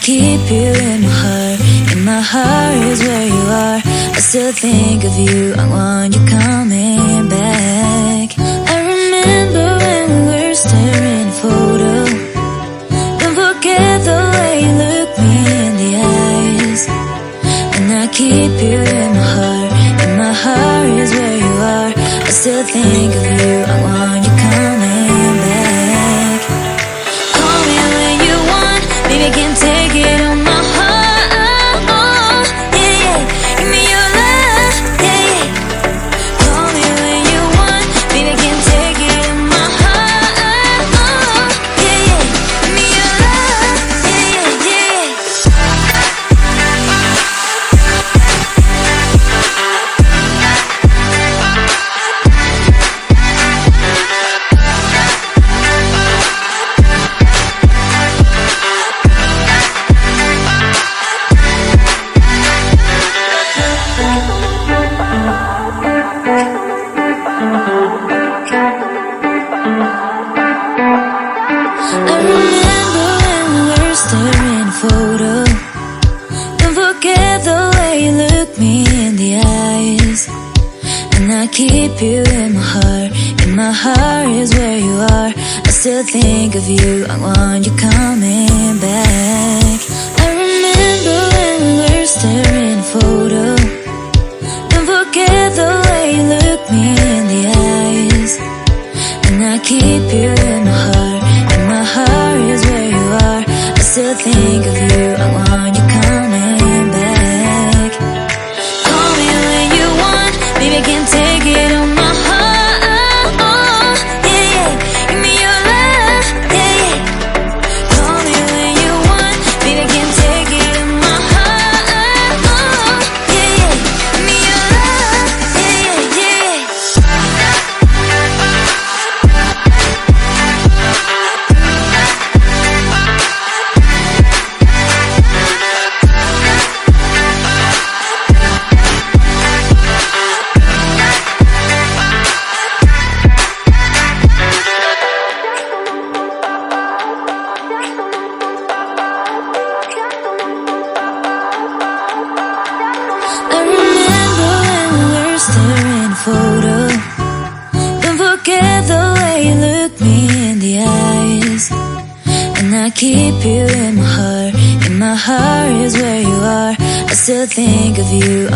keep you in my heart. In my heart is where you are. I still think of you. I want you coming back. I remember when we were staring at a photo. Don't forget the way you look me in the eyes. And I keep you in my heart. In my heart is where you are. I still think of you. I want you coming back. Call me when you want. Baby, I can't take it on my heart. Oh, yeah, yeah. Give me your love, yeah, yeah. Call me when you want. Baby, I can't take it on my heart. Oh, yeah, yeah. Give me your love, yeah, yeah, yeah. I remember when we were staring at a photo. Don't forget the way you look me in the eyes. And I keep you in my heart. In my heart is where you are. I still think of you. I want you coming back. I remember when we were staring at a photo. Don't forget the way you look me in the eyes. And I keep you in my heart. In my heart is where you are. I still think of you. I want you coming back. Call me when you want. Baby, I can't take it on my heart. Oh, yeah, yeah. Give me your love, yeah, yeah. Call me when you want. Baby, I can't take it on my heart. Oh, yeah, yeah. Give me your love, yeah, yeah, yeah. I remember when we were staring at a photo. Don't forget the way you look me in the eyes. And I keep you in my heart. In my heart is where you are. I still think of you.